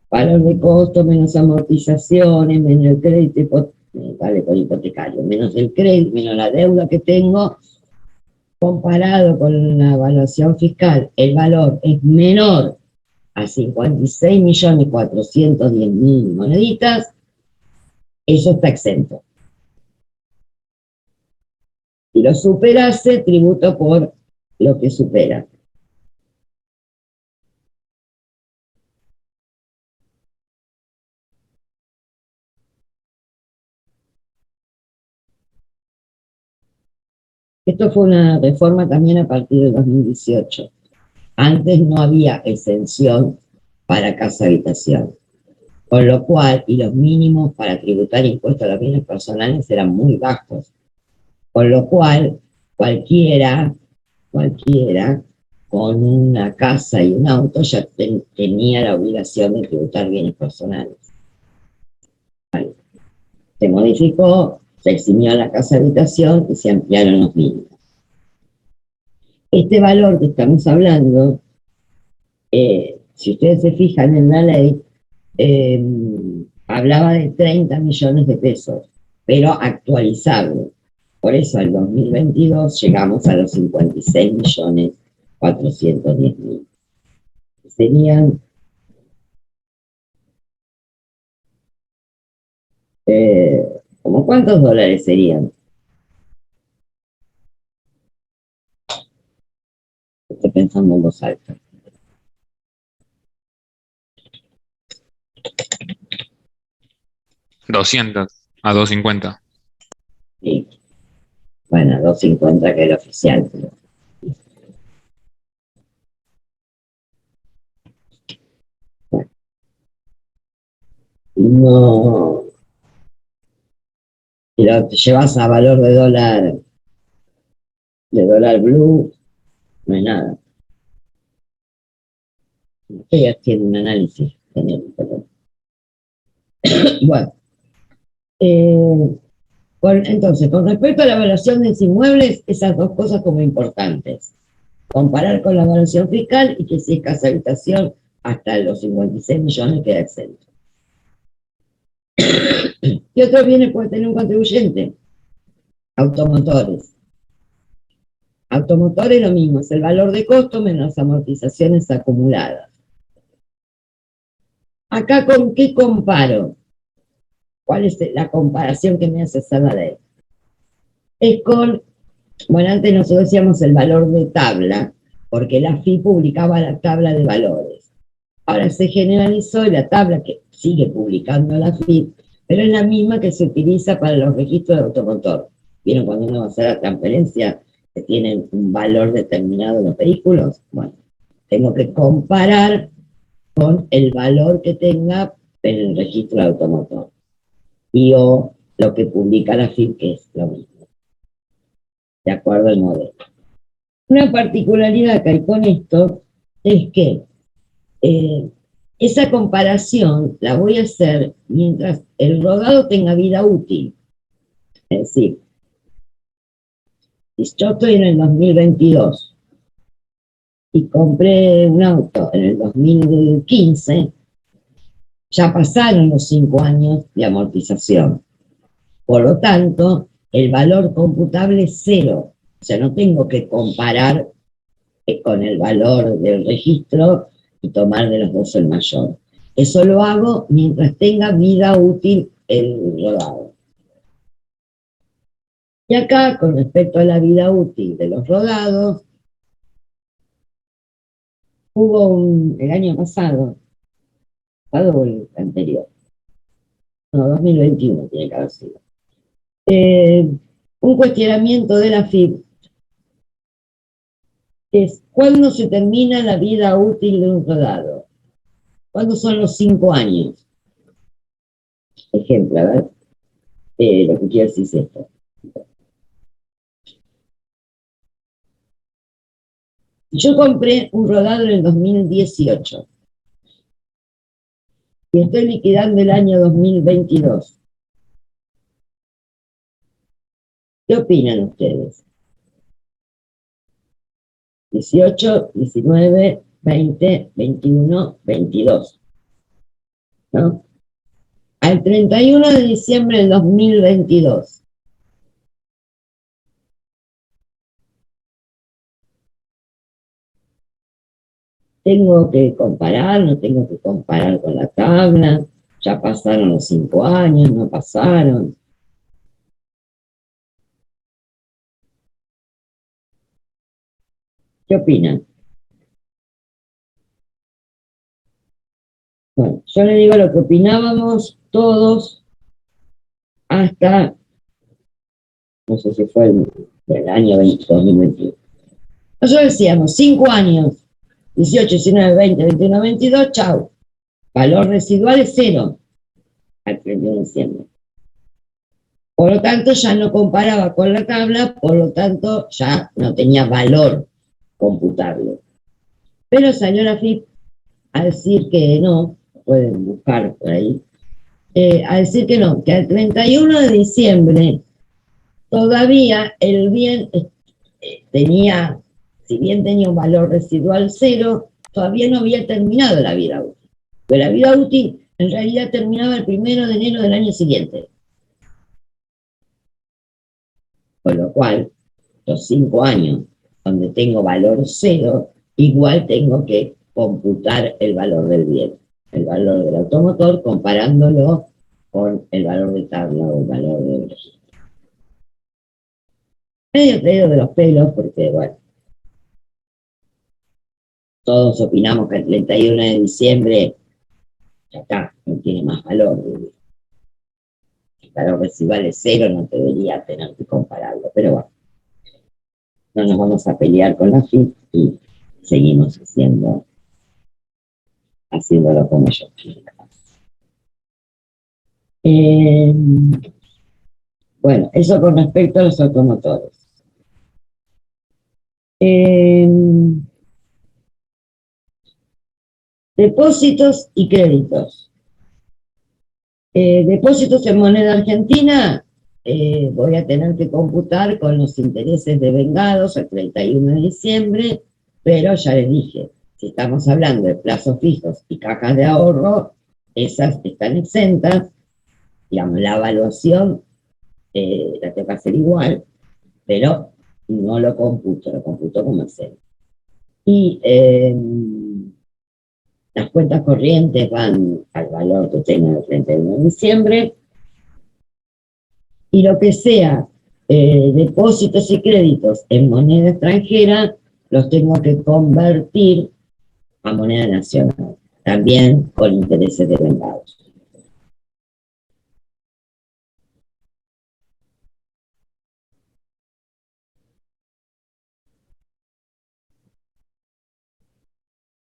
valor de costo, menos amortizaciones, menos el crédito vale por hipotecario, menos el crédito, menos la deuda que tengo, comparado con la evaluación fiscal, el valor es menor a 56.410.000 moneditas, eso está exento. Si lo superase, tributo por lo que supera. Esto fue una reforma también a partir del 2018. Antes no había exención para casa habitación, con lo cual, y los mínimos para tributar impuestos a los bienes personales eran muy bajos, con lo cual cualquiera con una casa y un auto ya tenía la obligación de tributar bienes personales. Se modificó, se eximió la casa habitación y se ampliaron los mínimos. Este valor que estamos hablando, si ustedes se fijan en la ley, hablaba de 30 millones de pesos, pero actualizable. Por eso al 2022 llegamos a los 56.410.000. Serían ¿como cuántos dólares serían? Estoy pensando en voz alta. $200 a $250. Sí. Bueno, 250 que es el oficial. Pero... bueno. No. Si lo llevas a valor de dólar blue, no hay nada. Estoy haciendo un análisis. Bueno. Entonces, con respecto a la evaluación de inmuebles, esas dos cosas como importantes. Comparar con la evaluación fiscal y que si es casa habitación, hasta los 56 millones queda exento. ¿Qué otros bienes puede tener un contribuyente? Automotores. Automotores lo mismo, es el valor de costo menos las amortizaciones acumuladas. Acá, ¿con qué comparo? ¿Cuál es la comparación que me hace hacer la ley? Es con, bueno, antes nosotros decíamos el valor de tabla, porque la FI publicaba la tabla de valores. Ahora se generalizó la tabla que sigue publicando la FI, pero es la misma que se utiliza para los registros de automotor. ¿Vieron cuando uno va a hacer la transferencia que tienen un valor determinado en los vehículos? Bueno, tengo que comparar con el valor que tenga en el registro de automotor. Y o lo que publica la FIP, que es lo mismo, de acuerdo al modelo. Una particularidad que hay con esto es que esa comparación la voy a hacer mientras el rodado tenga vida útil. Es decir, si yo estoy en el 2022 y compré un auto en el 2015, ya pasaron los 5 años de amortización. Por lo tanto, el valor computable es 0. O sea, no tengo que comparar con el valor del registro y tomar de los dos el mayor. Eso lo hago mientras tenga vida útil el rodado. Y acá, con respecto a la vida útil de los rodados, hubo el año pasado o el anterior, no, 2021 tiene que haber sido, un cuestionamiento de la FIP, que es ¿cuándo se termina la vida útil de un rodado? ¿Cuándo son los 5 años? Ejemplo, a ver, lo que quiero decir es esto. Yo compré un rodado en el 2018 y estoy liquidando el año 2022. ¿Qué opinan ustedes? 18, 19, 20, 21, 22. ¿No? Al 31 de diciembre del 2022. Tengo que comparar, no tengo que comparar con la tabla, ya pasaron los 5 años, no pasaron. ¿Qué opinan? Bueno, yo le digo lo que opinábamos todos hasta, no sé si fue el año 2021. Nosotros decíamos 5 años, 18, 19, 20, 21, 22, chau. Valor residual es 0 al 31 de diciembre. Por lo tanto, ya no comparaba con la tabla, por lo tanto, ya no tenía valor computable. Pero salió la FIP a decir que no, pueden buscar por ahí, a decir que no, que al 31 de diciembre todavía el bien tenía, si bien tenía un valor residual 0, todavía no había terminado la vida útil. Pero la vida útil en realidad terminaba el 1 de enero del año siguiente. Con lo cual, los 5 años donde tengo valor 0, igual tengo que computar el valor del bien, el valor del automotor, comparándolo con el valor de tabla o el valor del registro. Medio traído de los pelos porque, bueno, todos opinamos que el 31 de diciembre ya está, no tiene más valor. El valor residual es 0, no debería tener que compararlo, pero bueno, no nos vamos a pelear con la FIP y seguimos haciéndolo como yo quiero. Bueno, eso con respecto a los automotores. Depósitos y créditos. Depósitos en moneda argentina, voy a tener que computar con los intereses devengados al 31 de diciembre, pero ya les dije, si estamos hablando de plazos fijos y cajas de ahorro, esas están exentas, digamos, la evaluación la tengo que hacer igual, pero no lo computo como exento. Y las cuentas corrientes van al valor que tengo el 31 de diciembre, y lo que sea depósitos y créditos en moneda extranjera, los tengo que convertir a moneda nacional, también con intereses devengados.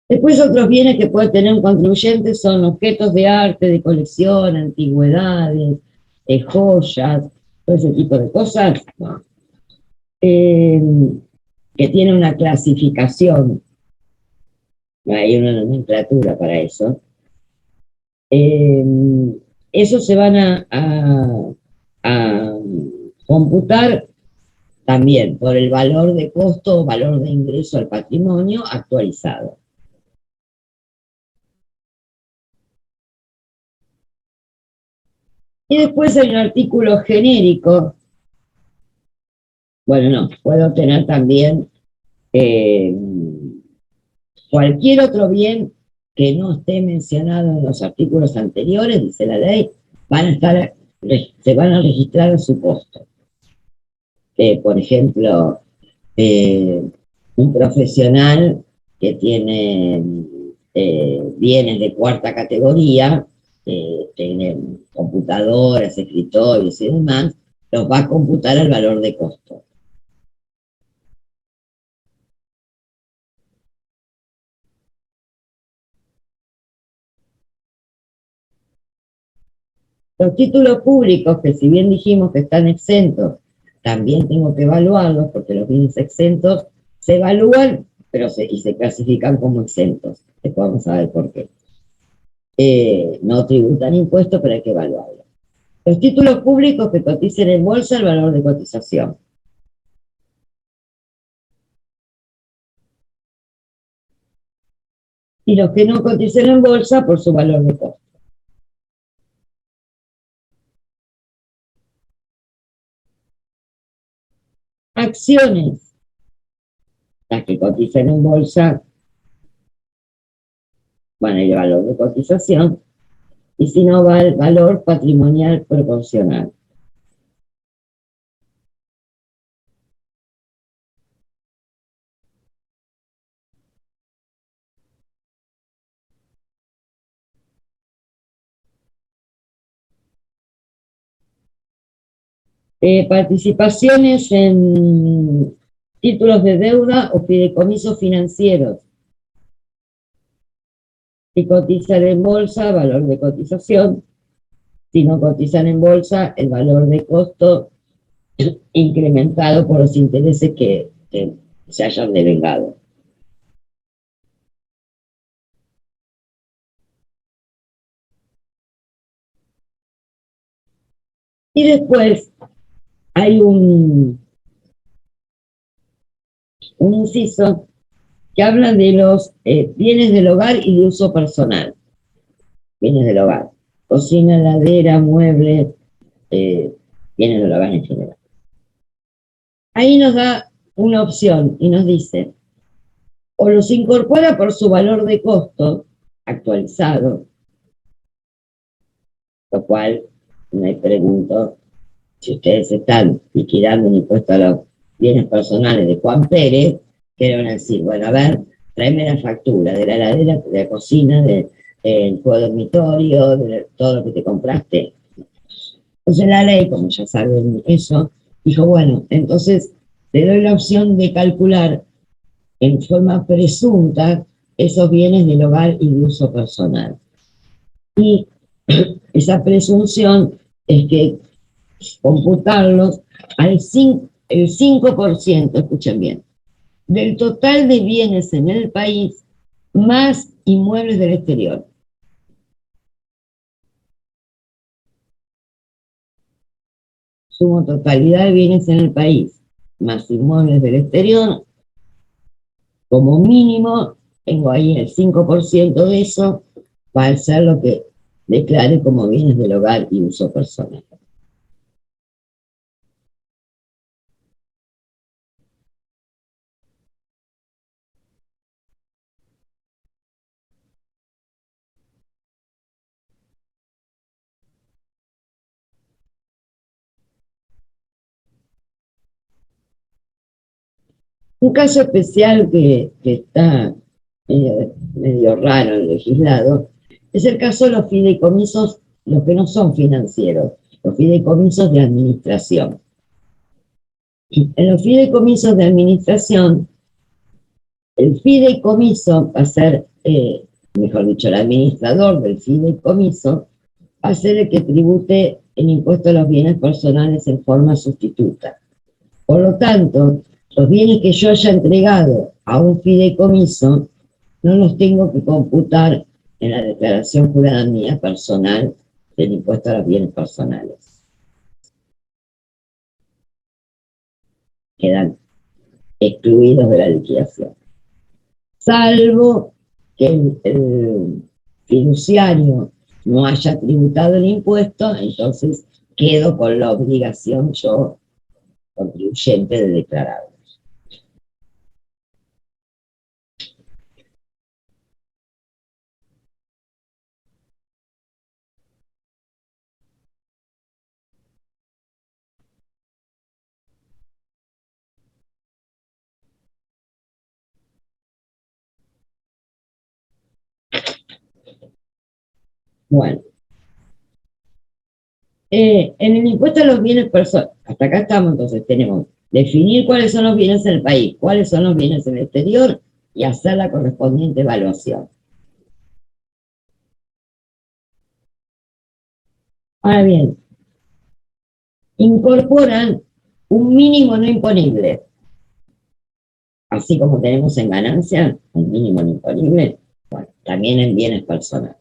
Después otros bienes que puede tener un contribuyente son objetos de arte, de colección, antigüedades, joyas, todo ese tipo de cosas, no. Que tiene una clasificación, hay una nomenclatura para eso. Esos se van a computar también por el valor de costo o valor de ingreso al patrimonio actualizado. Y después hay un artículo genérico. Bueno, no, puedo tener también cualquier otro bien que no esté mencionado en los artículos anteriores, dice la ley, se van a registrar a su costo. Por ejemplo, un profesional que tiene bienes de cuarta categoría, tiene computadoras, escritorios y demás, los va a computar al valor de costo. Los títulos públicos, que si bien dijimos que están exentos, también tengo que evaluarlos, porque los bienes exentos se evalúan y se clasifican como exentos. Después vamos a ver por qué. No tributan impuestos, pero hay que evaluarlos. Los títulos públicos que coticen en bolsa, el valor de cotización. Y los que no coticen en bolsa, por su valor de costo. Acciones, las que cotizan en bolsa, van a ir al valor de cotización, y si no, va al valor patrimonial proporcional. Participaciones en títulos de deuda o fideicomisos financieros. Si cotizan en bolsa, valor de cotización. Si no cotizan en bolsa, el valor de costo incrementado por los intereses que se hayan devengado. Y después hay un inciso que habla de los bienes del hogar y de uso personal. Bienes del hogar. Cocina, heladera, muebles, bienes del hogar en general. Ahí nos da una opción y nos dice, o los incorpora por su valor de costo actualizado, lo cual me pregunto si ustedes están liquidando un impuesto a los bienes personales de Juan Pérez, que van a decir, bueno, a ver, tráeme la factura de la heladera, de la cocina, del dormitorio, de todo lo que te compraste. Entonces la ley, como ya saben eso, dijo, bueno, entonces te doy la opción de calcular en forma presunta esos bienes del hogar y de uso personal. Y esa presunción es que computarlos el 5%, escuchen bien, del total de bienes en el país, más inmuebles del exterior. Sumo totalidad de bienes en el país, más inmuebles del exterior, como mínimo, tengo ahí el 5% de eso, va a ser lo que declare como bienes del hogar y uso personal. Un caso especial que está medio raro en legislado es el caso de los fideicomisos, los que no son financieros, los fideicomisos de administración. En los fideicomisos de administración, el fideicomiso va a ser, mejor dicho, el administrador del fideicomiso va a ser el que tribute el impuesto a los bienes personales en forma sustituta. Por lo tanto, los bienes que yo haya entregado a un fideicomiso no los tengo que computar en la declaración jurada mía personal del impuesto a los bienes personales. quedan excluidos de la liquidación. Salvo que el fiduciario no haya tributado el impuesto, entonces quedo con la obligación yo, contribuyente, de declararlo. Bueno, en el impuesto a los bienes personales, hasta acá estamos, entonces tenemos definir cuáles son los bienes en el país, cuáles son los bienes en el exterior y hacer la correspondiente evaluación. Ahora bien, incorporan un mínimo no imponible, así como tenemos en ganancia un mínimo no imponible, bueno, también en bienes personales.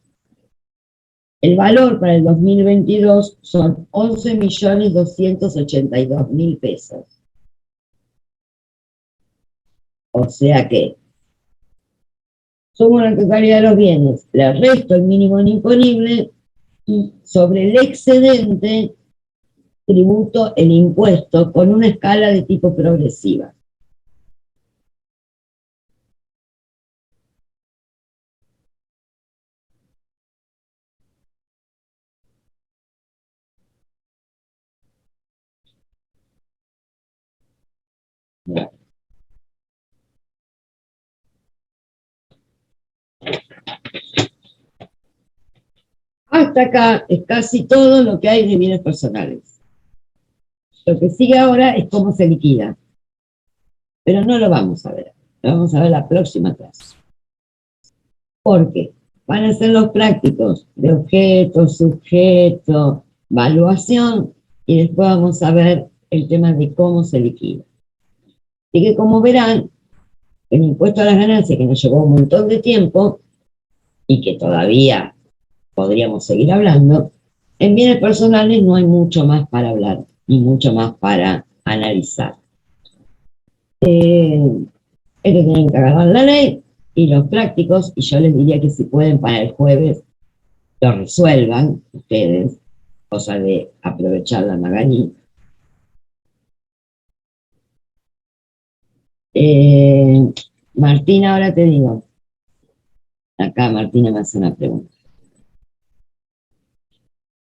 El valor para el 2022 son 11.282.000 pesos. O sea que sumo la totalidad de los bienes, le resto el mínimo no imponible y sobre el excedente tributo el impuesto con una escala de tipo progresiva. Bueno. Hasta acá es casi todo lo que hay de bienes personales. Lo que sigue ahora es cómo se liquida. Pero no lo vamos a ver. Lo vamos a ver la próxima clase. Porque van a ser los prácticos de objeto, sujeto, valuación, y después vamos a ver el tema de cómo se liquida. Así que como verán, el impuesto a las ganancias, que nos llevó un montón de tiempo y que todavía podríamos seguir hablando, en bienes personales no hay mucho más para hablar, ni mucho más para analizar. Esto tienen que agarrar la ley y los prácticos, y yo les diría que si pueden para el jueves lo resuelvan ustedes, cosa de aprovechar la Magalí. Martina, ahora te digo. Acá Martina me hace una pregunta.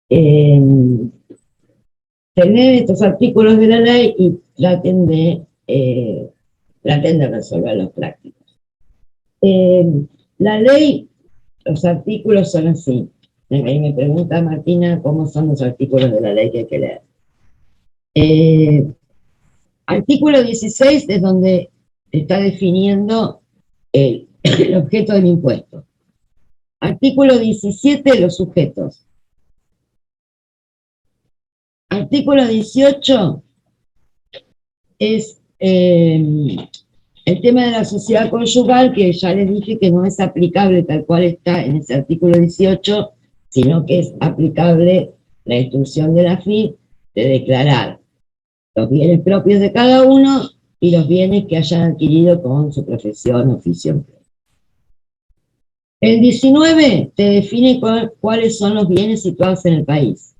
Tener estos artículos de la ley y traten de resolver los prácticos. La ley, los artículos son así. Me pregunta Martina cómo son los artículos de la ley que hay que leer. Artículo 16 es donde está definiendo el objeto del impuesto. Artículo 17, los sujetos. Artículo 18 es el tema de la sociedad conyugal, que ya les dije que no es aplicable tal cual está en ese artículo 18, sino que es aplicable la instrucción de la AFIP de declarar los bienes propios de cada uno y los bienes que hayan adquirido con su profesión, oficio. El 19 te define cuáles son los bienes situados en el país.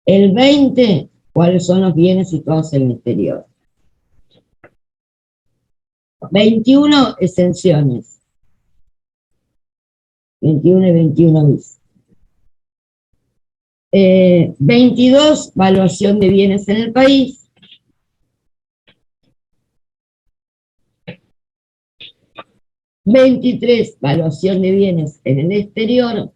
El 20, cuáles son los bienes situados en el exterior. 21, exenciones. 21 y 21 bis. 22, valuación de bienes en el país. 23, valuación de bienes en el exterior.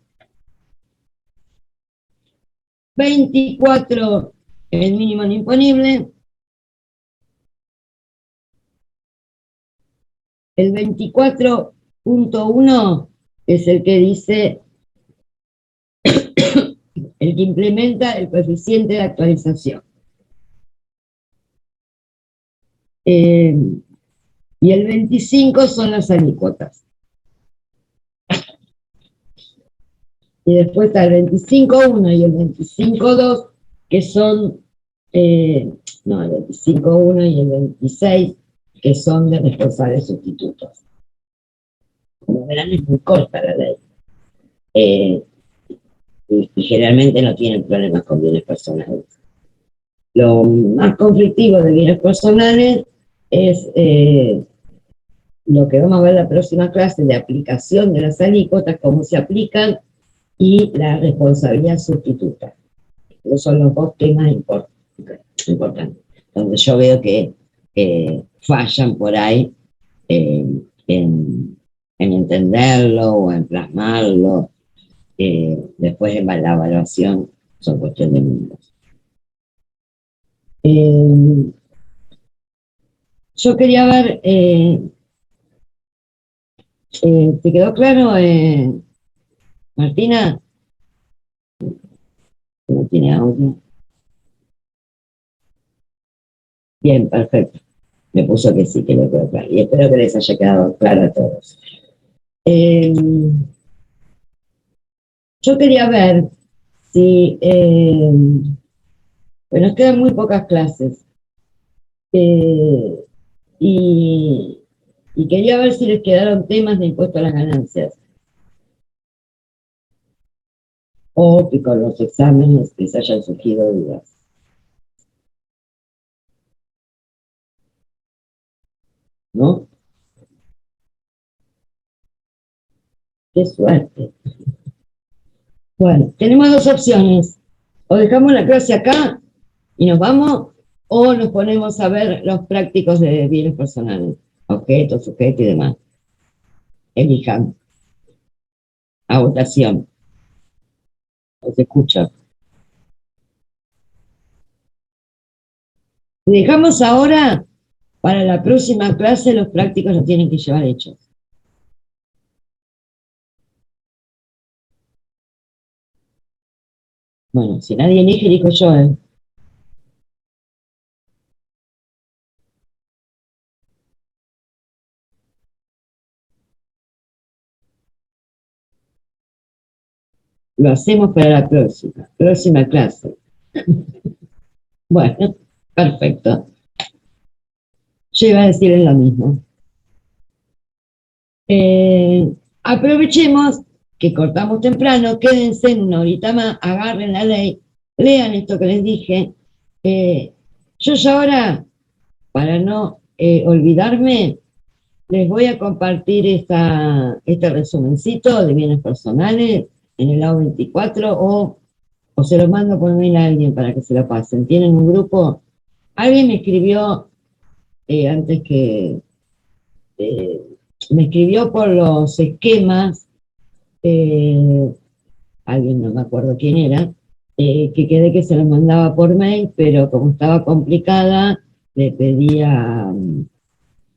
24, el mínimo no imponible. El 24.1 es el que dice, el que implementa el coeficiente de actualización. Y el 25 son las alícuotas. Y después está el 25.1 y el 25.2, que son no, el 25.1 y el 26, que son de responsables sustitutos. Como verán, es muy corta la ley. Y generalmente no tienen problemas con bienes personales. Lo más conflictivo de bienes personales es lo que vamos a ver en la próxima clase de aplicación de las alícuotas, cómo se aplican, y la responsabilidad sustituta. Esos son los dos temas importantes, donde yo veo que fallan por ahí en entenderlo o en plasmarlo. Después en la evaluación son cuestión de números. Yo quería ver, ¿te quedó claro, Martina? No tiene audio. Bien, perfecto. Me puso que sí, que le quedó claro. Y espero que les haya quedado claro a todos. Yo quería ver si... bueno, nos quedan muy pocas clases. Y quería ver si les quedaron temas de impuesto a las ganancias. O que con los exámenes les hayan surgido dudas. ¿No? ¡Qué suerte! Bueno, tenemos dos opciones. O dejamos la clase acá y nos vamos, o nos ponemos a ver los prácticos de bienes personales. Objeto, sujeto y demás. Elijan. A votación. Os escucho. Dejamos ahora, para la próxima clase, los prácticos los tienen que llevar hechos. Bueno, si nadie elige, elijo yo, ¿eh? Lo hacemos para la próxima clase. Bueno, perfecto. Yo iba a decirles lo mismo. Aprovechemos que cortamos temprano, quédense en una horita más, agarren la ley, lean esto que les dije. Yo ya ahora, para no olvidarme, les voy a compartir este resumencito de bienes personales en el AO24 o se lo mando por mail a alguien para que se lo pasen. Tienen un grupo. Alguien me escribió antes que me escribió por los esquemas, alguien, no me acuerdo quién era, que quedé que se los mandaba por mail, pero como estaba complicada, le pedí a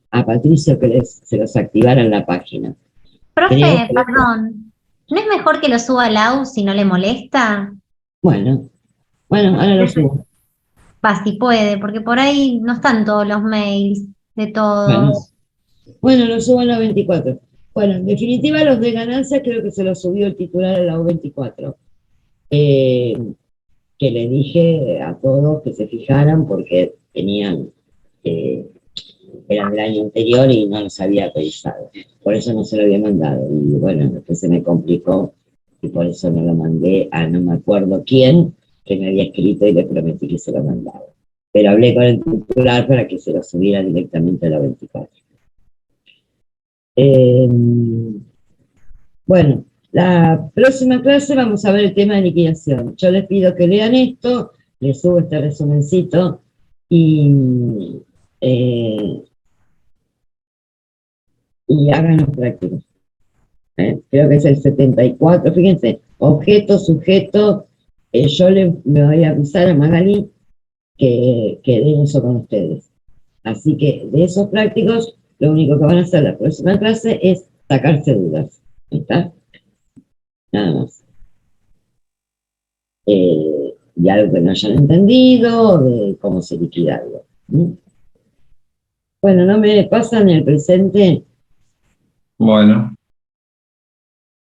Patricio que se los activara en la página. Profe, perdón, ¿no es mejor que lo suba al AU si no le molesta? Bueno, ahora lo subo. Va, si puede, porque por ahí no están todos los mails de todos. Bueno, lo subo a la 24. Bueno, en definitiva, los de ganancias creo que se los subió el titular a la U24. Que le dije a todos que se fijaran porque tenían, eran del año anterior y no los había actualizado. Por eso no se lo había mandado. Y bueno, después se me complicó y por eso no lo mandé a no me acuerdo quién que me había escrito y le prometí que se lo mandaba. Pero hablé con el titular para que se lo subiera directamente a la 24. Bueno, la próxima clase vamos a ver el tema de liquidación. Yo les pido que lean esto, les subo este resumencito y hagan los prácticos. Creo que es el 74, fíjense, objeto, sujeto, yo me voy a avisar a Magali que den eso con ustedes. Así que de esos prácticos, lo único que van a hacer la próxima clase es sacarse dudas. ¿Está? Nada más. De algo que no hayan entendido, de cómo se liquida algo. Bueno, no me pasan el presente. Bueno.